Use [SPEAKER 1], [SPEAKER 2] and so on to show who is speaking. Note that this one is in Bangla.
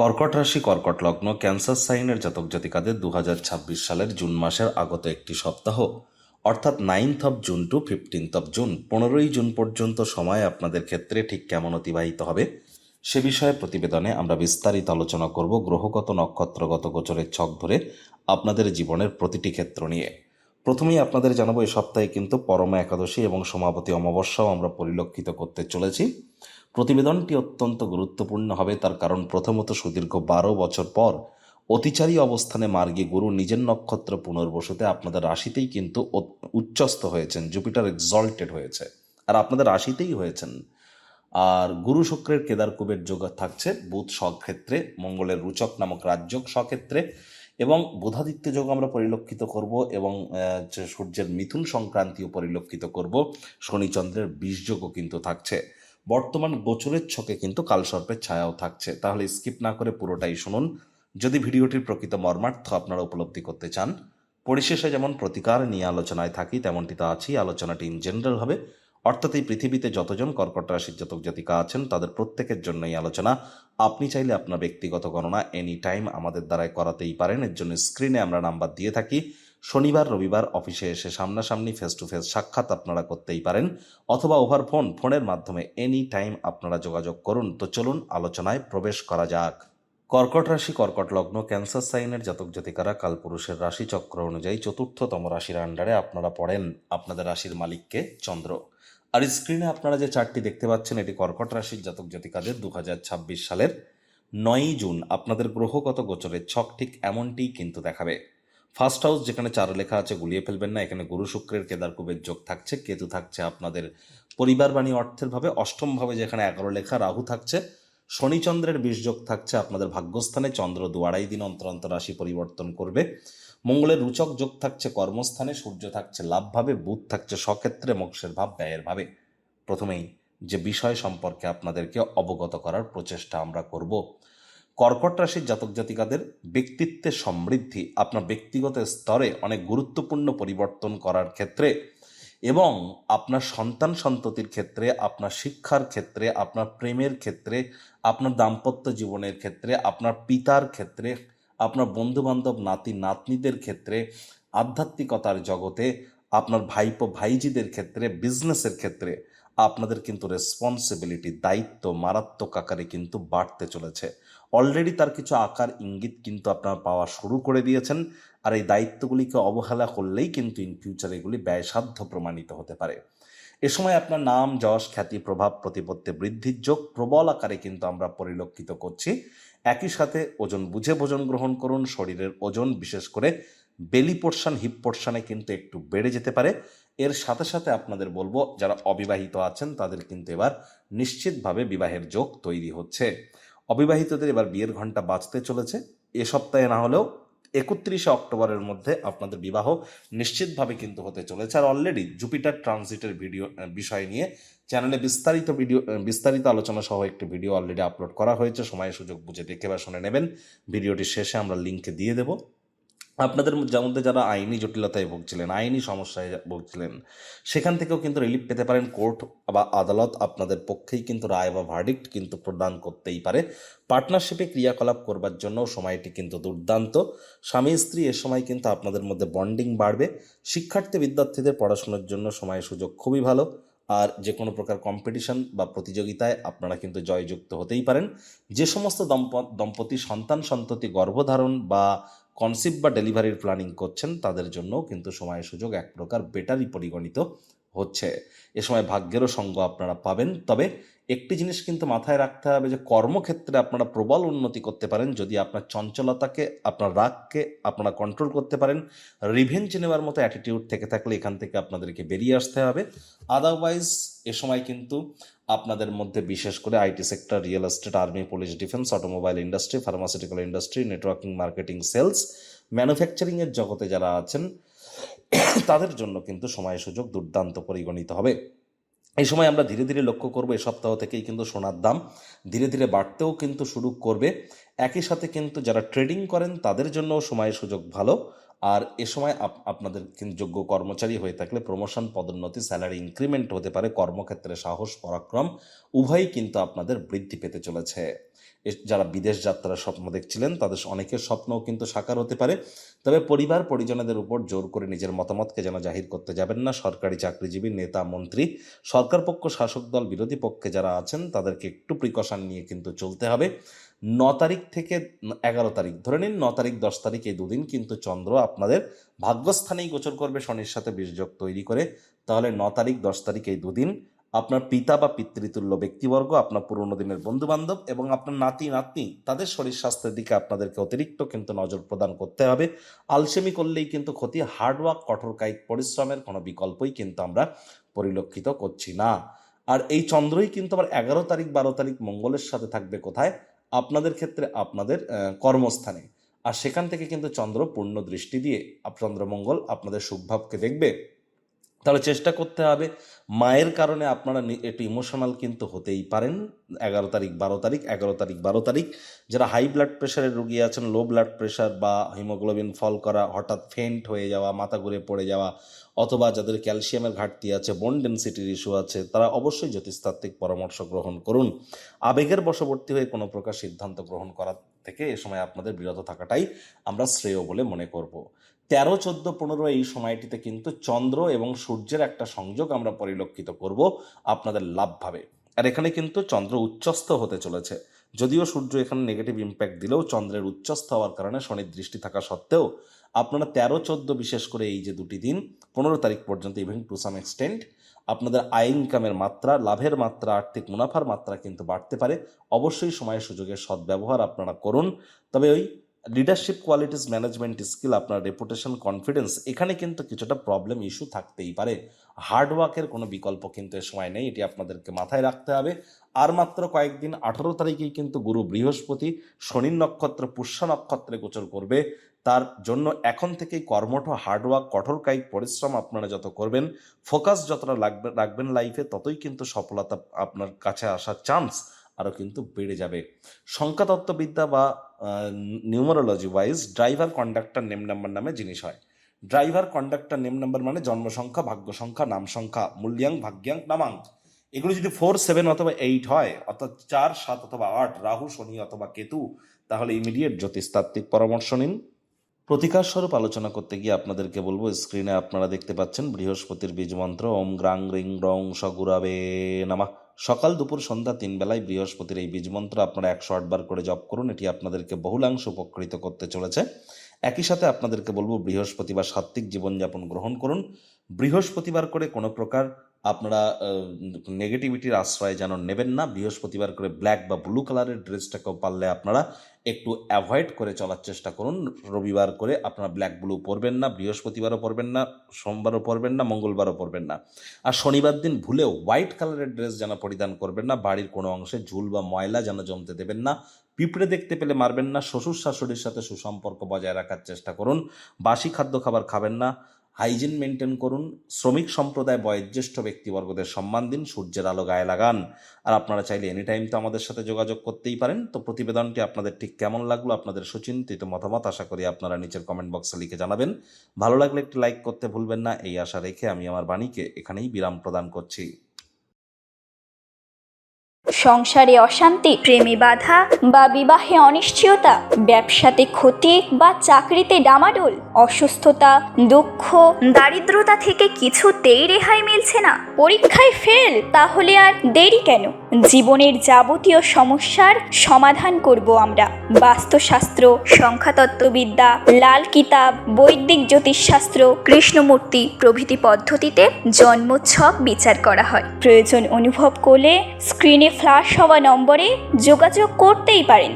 [SPEAKER 1] কর্কট রাশি, কর্কট লগ্ন, ক্যান্সার সাইনের জাতক জাতিকাদের 2026 সালের জুন মাসের আগত একটি সপ্তাহ অর্থাৎ 9th of June to 15th of June 15ই জুন পর্যন্ত সময় আপনাদের ক্ষেত্রে ঠিক কেমন অতিবাহিত হবে সে বিষয়ে প্রতিবেদনে আমরা বিস্তারিত আলোচনা করব গ্রহগত নক্ষত্রগত গোচরের ছক ধরে আপনাদের জীবনের প্রতিটি ক্ষেত্র নিয়ে। প্রথমেই আপনাদের জানাবো এ সপ্তাহে কিন্তু পরমা একাদশী এবং সমাপতি অমাবস্যাও আমরা পরিলক্ষিত করতে চলেছি। প্রতিবেদনটি অত্যন্ত গুরুত্বপূর্ণ হবে, তার কারণ প্রথমত সুদীর্ঘ 12 বছর পর অতিচারী অবস্থানে মার্গী গুরু নিজের নক্ষত্র পুনর্বসুতে আপনাদের রাশিতেই কিন্তু উচ্চস্থ হয়েছেন, জুপিটার এক্সল্টেড হয়েছে আর আপনাদের রাশিতেই হয়েছেন। আর গুরু শুক্রের কেদার কুবের যোগ থাকছে বুধ স্বক্ষেত্রে, মঙ্গলের রুচক নামক রাজযোগ স্বক্ষেত্রে এবং বুধাদিত্য যোগ আমরা পরিলক্ষিত করব এবং সূর্যের মিথুন সংক্রান্তিও পরিলক্ষিত করব। শনিচন্দ্রের বিষযোগও কিন্তু থাকছে। বর্তমান গোচরের ছকে কিন্তু কালসর্পের ছায়াও থাকছে। তাহলে স্কিপ না করে পুরোটাই শুনুন যদি ভিডিওটির প্রকৃত মর্মার্থ আপনারা উপলব্ধি করতে চান। পরিশেষে যেমন প্রতিকার নিয়ে আলোচনায় থাকি তেমনটি তো আছেই। আলোচনাটি ইন জেনারেল হবে, অর্থাৎ এই পৃথিবীতে যতজন কর্কট রাশির জাতক জাতিকা আছেন তাদের প্রত্যেকের জন্য এই আলোচনা। আপনি চাইলে আপনার ব্যক্তিগত গণনা এনি টাইম আমাদের দ্বারাই করাতেই পারেন। এর জন্য স্ক্রিনে আমরা নাম্বার দিয়ে থাকি। শনিবার রবিবার অফিসে এসে সামনাসামনি ফেস টু ফেস সাক্ষাৎ আপনারা করতেই পারেন, অথবা ওভার ফোনের মাধ্যমে এনি টাইম আপনারা যোগাযোগ করুন। তো চলুন আলোচনায় প্রবেশ করা যাক। কর্কট রাশি, কর্কট লগ্ন, ক্যান্সার সাইনের জাতক জাতিকারা কালপুরুষের রাশিচক্র অনুযায়ী চতুর্থতম রাশির আন্ডারে আপনারা পড়েন। আপনাদের রাশির মালিককে চন্দ্র। আর স্ক্রিনে আপনারা যে চার্টটি দেখতে পাচ্ছেন এটি কর্কট রাশির জাতক জাতিকাদের 2026 সালের 9ই জুন আপনাদের গ্রহগত গোচরের ছক ঠিক এমনটিই কিন্তু দেখাবে। ফার্স্ট হাউস যেখানে 4 লেখা আছে গুলিয়ে ফেলবেন না, এখানে গুরু শুক্রের কেদার কুবের যোগ থাকছে, কেতু থাকছে আপনাদের পরিবার বাণী অর্থের ভাবে। অষ্টম ভাবে যেখানে 11 লেখা রাহু থাকছে, শনিচন্দ্রের বিষযোগ থাকছে আপনাদের ভাগ্যস্থানে। চন্দ্র 2-2.5 দিন অন্তর অন্তর রাশি পরিবর্তন করবে। মঙ্গলের রুচক যোগ থাকছে কর্মস্থানে, সূর্য থাকছে লাভ ভাবে, বুধ থাকছে স্বক্ষেত্রে, মোক্ষের ভাব ব্যয়ের ভাবে। প্রথমেই যে বিষয় সম্পর্কে আপনাদেরকে অবগত করার প্রচেষ্টা আমরা করব, কর্কট রাশির জাতক জাতিকাদের ব্যক্তিত্বের সমৃদ্ধি আপনার ব্যক্তিগত স্তরে অনেক গুরুত্বপূর্ণ পরিবর্তন করার ক্ষেত্রে এবং আপনার সন্তান সন্ততির ক্ষেত্রে, আপনার শিক্ষার ক্ষেত্রে, আপনার প্রেমের ক্ষেত্রে, আপনার দাম্পত্য জীবনের ক্ষেত্রে, আপনার পিতার ক্ষেত্রে, আপনার বন্ধুবান্ধব নাতি নাতনিদের ক্ষেত্রে, আধ্যাত্মিকতার জগতে, আপনার ভাইপো ভাইজিদের ক্ষেত্রে, বিজনেসের ক্ষেত্রে আপনাদের কিন্তু রেসপন্সিবিলিটি, দায়িত্ব মারাত্মক আকারে কিন্তু বাড়তে চলেছে। অলরেডি তার কিছু আকার ইঙ্গিত কিন্তু আপনারা পাওয়া শুরু করে দিয়েছেন। আর এই দায়িত্বগুলিকে অবহেলা করলেই কিন্তু ইন ফিউচার এগুলি ব্যয়সাধ্য প্রমাণিত হতে পারে। এ সময় আপনার নাম যশ খ্যাতি প্রভাব প্রতিপত্তি বৃদ্ধির যোগ প্রবল আকারে কিন্তু আমরা পরিলক্ষিত করছি। একই সাথে ওজন বুঝে ভোজন গ্রহণ করুন। শরীরের ওজন বিশেষ করে বেলি পোর্শন হিপ পোর্শনে কিন্তু একটু বেড়ে যেতে পারে। এর সাথে সাথে আপনাদের বলবো যারা অবিবাহিত আছেন তাদের কিন্তু এবার নিশ্চিতভাবে বিবাহের যোগ তৈরি হচ্ছে। অবিবাহিতদের এবার বিয়ের ঘন্টা বাজতে চলেছে। এ সপ্তাহে না হলেও 31শে অক্টোবরের মধ্যে আপনাদের বিবাহ নিশ্চিতভাবে কিন্তু হতে চলেছে। আর অলরেডি জুপিটার ট্রানজিটের বিষয় নিয়ে চ্যানেলে বিস্তারিত আলোচনা সহ একটি ভিডিও অলরেডি আপলোড করা হয়েছে। সময় সুযোগ বুঝে দেখে বা শুনে নেবেন। ভিডিওটির শেষে আমরা লিঙ্কে দিয়ে দেব। আপনাদের মধ্যে যারা আইনি জটিলতায় ভুগছিলেন, আইনি সমস্যায় ভুগছিলেন, সেখান থেকেও কিন্তু রিলিফ পেতে পারেন। কোর্ট বা আদালত আপনাদের পক্ষেই কিন্তু রায় বা ভার্ডিক্ট কিন্তু প্রদান করতেই পারে। পার্টনারশিপে ক্রিয়াকলাপ করবার জন্য সময়টি কিন্তু দুর্দান্ত। স্বামী স্ত্রী এ সময় কিন্তু আপনাদের মধ্যে বন্ডিং বাড়বে। শিক্ষার্থী বিদ্যার্থীদের পড়াশোনার জন্য সময় সুযোগ খুবই ভালো। আর যে কোনো প্রকার কম্পিটিশন বা প্রতিযোগিতায় আপনারা কিন্তু জয়যুক্ত হতেই পারেন। যে সমস্ত দম্পতি সন্তান সন্ততি গর্ভধারণ বা কনসিভ বা ডেলিভারির প্ল্যানিং করছেন তাদের জন্য কিন্তু সময় সুযোগ এক প্রকার বেটারই পরিগণিত হচ্ছে। এ সময় ভাগ্যেরও সঙ্গ আপনারা পাবেন। তবে একটি জিনিস কিন্তু মাথায় রাখতে হবে যে কর্মক্ষেত্রে আপনারা প্রবল উন্নতি করতে পারেন যদি আপনার চঞ্চলতাকে, আপনার রাগকে আপনারা কন্ট্রোল করতে পারেন। রিভেঞ্জ নেওয়ার মতো অ্যাটিটিউড থেকে থাকলে এখান থেকে আপনাদেরকে বেরিয়ে আসতে হবে। আদারওয়াইজ এ সময় কিন্তু আপনাদের মধ্যে বিশেষ করে IT sector, real estate, army, police, defence, automobile industry, pharmaceutical industry, networking, marketing, sales, ম্যানুফ্যাকচারিংয়ের জগতে যারা আছেন তাদের জন্য কিন্তু সময় সুযোগ দুর্দান্ত পরিগণিত হবে। এই সময় আমরা ধীরে ধীরে লক্ষ্য করব এ সপ্তাহ থেকেই কিন্তু সোনার দাম ধীরে ধীরে বাড়তেও কিন্তু শুরু করবে। একই সাথে কিন্তু যারা ট্রেডিং করেন তাদের জন্য সময় সুযোগ ভালো। আর এ সময় আপনাদের কিন্তু যোগ্য কর্মচারী হয়ে থাকলে প্রমোশন, পদোন্নতি, স্যালারি ইনক্রিমেন্ট হতে পারে। কর্মক্ষেত্রে সাহস পরাক্রম উভয়ই কিন্তু আপনাদের বৃদ্ধি পেতে চলেছে। এ যারা বিদেশ যাত্রার স্বপ্ন দেখছিলেন তাদের অনেকের স্বপ্নও কিন্তু সাকার হতে পারে। তবে পরিবার পরিজনদের উপর জোর করে নিজের মতামতকে যেন জাহির করতে যাবেন না। সরকারি চাকরিজীবী, নেতা, মন্ত্রী, সরকার পক্ষ, শাসক দল, বিরোধী পক্ষে যারা আছেন তাদেরকে একটু প্রিকশন নিয়ে কিন্তু চলতে হবে। 9 তারিখ থেকে 11 তারিখ, ধরে নিন 9 তারিখ 10 তারিখ, এই দুদিন কিন্তু চন্দ্র আপনাদের ভাগ্যস্থানেই গোচর করবে শনির সাথে বীর্যযোগ তৈরি করে। তাহলে 9 তারিখ 10 তারিখ এই দুদিন আপনার পিতা বা পিতৃতুল্য ব্যক্তিবর্গ, আপনার পুরনো দিনের বন্ধুবান্ধব এবং আপনার নাতি নাতনি তাদের শরীর স্বাস্থ্যের দিকে আপনাদেরকে অতিরিক্ত কিন্তু নজর প্রদান করতে হবে। আলসেমি করলেই কিন্তু ক্ষতি। হার্ডওয়ার্ক, কঠোর কায়িক পরিশ্রমের কোনো বিকল্পই কিন্তু আমরা পরিলক্ষিত করছি না। আর এই চন্দ্রই কিন্তু আবার 11 তারিখ 12 তারিখ মঙ্গলের সাথে থাকবে কোথায়? আপনাদের ক্ষেত্রে আপনাদের কর্মস্থানে। আর সেখান থেকে কিন্তু চন্দ্র পূর্ণ দৃষ্টি দিয়ে চন্দ্রমঙ্গল আপনাদের সুখভাবকে দেখবে। তাহলে চেষ্টা করতে হবে, মায়ের কারণে আপনারা একটু ইমোশনাল কিন্তু হতেই পারেন 11 তারিখ 12 তারিখ। 11 তারিখ 12 তারিখ যারা হাই ব্লাড প্রেশারের রোগী আছেন, লো ব্লাড প্রেশার বা হিমোগ্লোবিন ফল করা, হঠাৎ ফেন্ট হয়ে যাওয়া, মাথা ঘুরে পড়ে যাওয়া, অথবা যাদের ক্যালসিয়ামের ঘাটতি আছে, বোন ডেন্সিটির ইস্যু আছে, তারা অবশ্যই জ্যোতিষতাত্ত্বিক পরামর্শ গ্রহণ করুন। আবেগের বশবর্তী হয়ে কোনো প্রকার সিদ্ধান্ত গ্রহণ করা থেকে এ সময় আপনাদের বিরত থাকাটাই আমরা শ্রেয় বলে মনে করব। 13, 14, 15 এই সময়টিতে কিন্তু চন্দ্র এবং সূর্যের একটা সংযোগ আমরা পরিলক্ষিত করব আপনাদের লাভভাবে। আর এখানে কিন্তু চন্দ্র উচ্চস্থ হতে চলেছে। যদিও সূর্য এখানে নেগেটিভ ইম্প্যাক্ট দিলেও চন্দ্রের উচ্চস্থ হওয়ার কারণে শনির দৃষ্টি থাকা সত্ত্বেও আপনারা 13, 14 বিশেষ করে এই যে দুটি দিন 15 তারিখ পর্যন্ত, ইভেন টু সাম এক্সটেন্ট, আপনাদের আয় ইনকামের মাত্রা, লাভের মাত্রা, আর্থিক মুনাফার মাত্রা কিন্তু বাড়তে পারে। অবশ্যই সময় সুযোগের সদ্ব্যবহার আপনারা করুন। তবে ওই লিডারশিপ কোয়ালিটিস, ম্যানেজমেন্ট স্কিল, আপনার রেপুটেশন, কনফিডেন্স, এখানে কিন্তু কিছুটা প্রবলেম ইস্যু থাকতেই পারে। হার্ডওয়ার্কের কোনো বিকল্প কিন্তু এ সময় নেই, এটি আপনাদেরকে মাথায় রাখতে হবে। আর মাত্র কয়েকদিন, 18 তারিখেই কিন্তু গুরু বৃহস্পতি শনির নক্ষত্র পুষ্য নক্ষত্রে গোচর করবে। তার জন্য এখন থেকেই কর্মঠ, হার্ডওয়ার্ক, কঠোর কায়িক পরিশ্রম আপনারা যত করবেন, ফোকাস যতটা রাখবেন লাইফে, ততই কিন্তু সফলতা আপনার কাছে আসার চান্স আরও কিন্তু বেড়ে যাবে। সংখ্যাতত্ত্ববিদ্যা বা numerology wise driver conductor name number নামে জিনিস হয়। ড্রাইভার কন্ডাক্টর নেম নাম্বার মানে জন্ম সংখ্যা, ভাগ্য সংখ্যা, নাম সংখ্যা, মূল্যাং, ভাগ্যাং, নামাঙ্ক। এগুলো যদি 4, 7 অথবা 8 হয়, অর্থাৎ 4, 7 অথবা 8, রাহু, শনি অথবা কেতু, তাহলে ইমিডিয়েট জ্যোতিষতাত্ত্বিক পরামর্শ নিন। প্রতিকার স্বরূপ আলোচনা করতে গিয়ে আপনাদেরকে বলবো, স্ক্রিনে আপনারা দেখতে পাচ্ছেন বৃহস্পতির বীজ মন্ত্র ওম গ্রাং রিং রং সগুরাবে নামা। সকাল, দুপুর, সন্ধ্যা 3 বেলায় বৃহস্পতির এই বীজ মন্ত্র আপনারা 108 বার করে জপ করুন। এটি আপনাদেরকে বহুলাংশ উপকৃত করতে চলেছে। একই সাথে আপনাদেরকে বলবো বৃহস্পতিবার সাত্ত্বিক জীবনযাপন গ্রহণ করুন। বৃহস্পতিবার করে কোনো প্রকার আপনারা নেগেটিভিটির আশ্রয় যেন নেবেন না। বৃহস্পতিবার করে ব্ল্যাক বা ব্লু কালারের ড্রেসটাকেও পারলে আপনারা একটু অ্যাভয়েড করে চলার চেষ্টা করুন। রবিবার করে আপনারা ব্ল্যাক ব্লু পরবেন না, বৃহস্পতিবারও পরবেন না, সোমবারও পরবেন না, মঙ্গলবারও পরবেন না। আর শনিবার দিন ভুলেও হোয়াইট কালারের ড্রেস যেন পরিধান করবেন না। বাড়ির কোনো অংশে ঝুল বা ময়লা যেন জমতে দেবেন না। পিঁপড়ে দেখতে পেলে মারবেন না। শ্বশুর শাশুড়ির সাথে সুসম্পর্ক বজায় রাখার চেষ্টা করুন। বাসি খাদ্য খাবার খাবেন না। হাইজিন মেনটেন করুন। শ্রমিক সম্প্রদায়, বয়োজ্যেষ্ঠ ব্যক্তিবর্গদের সম্মান দিন। সূর্যের আলো গায়ে লাগান। আর আপনারা চাইলে এনি টাইম তো আমাদের সাথে যোগাযোগ করতেই পারেন। তো প্রতিবেদনটি আপনাদের ঠিক কেমন লাগলো, আপনাদের সুচিন্তিত মতামত আশা করি আপনারা নিচের কমেন্ট বক্সে লিখে জানাবেন। ভালো লাগলে একটি লাইক করতে ভুলবেন না। এই আশা রেখে আমি আমার বাণীকে এখানেই বিরাম প্রদান করছি।
[SPEAKER 2] সংসারে অশান্তি, প্রেমে বাধা বা বিবাহে অনিশ্চয়তা, ব্যবসাতে ক্ষতি বা চাকরিতে ডামাডোল, অসুস্থতা, দুঃখ, দারিদ্রতা থেকে কিছুতেই রেহাই মিলছে না, পরীক্ষায় ফেল, তাহলে আর দেরি কেন? জীবনের যাবতীয় সমস্যার সমাধান করব আমরা। বাস্তুশাস্ত্র, সংখ্যাতত্ত্ববিদ্যা, লাল কিতাব, বৈদিক জ্যোতিষশাস্ত্র, কৃষ্ণমূর্তি প্রভৃতি পদ্ধতিতে জন্মছক বিচার করা হয়। প্রয়োজন অনুভব করলে স্ক্রিনে ফ্ল্যাশ হওয়া নম্বরে যোগাযোগ করতেই পারেন।